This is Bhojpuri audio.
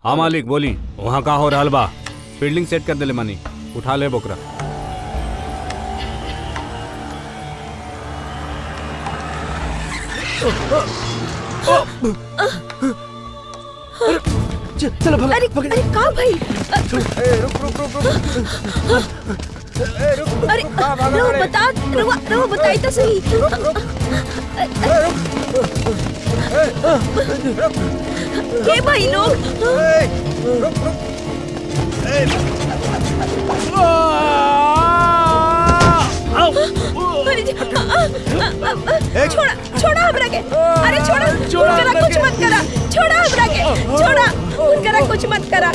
हाँ मालिक बोली, वहाँ का हो रहल बा? फील्डिंग सेट कर दे ले मानी, उठा ले बोकरा। चलो भाग। अरे कहाँ भाई? अरे रहो बताई तो सही। के भाई लोग? छोड़ा हमरा के। अरे छोड़ा कुछ मत करा। छोड़ा हमरा के। छोड़ा कुछ मत करा।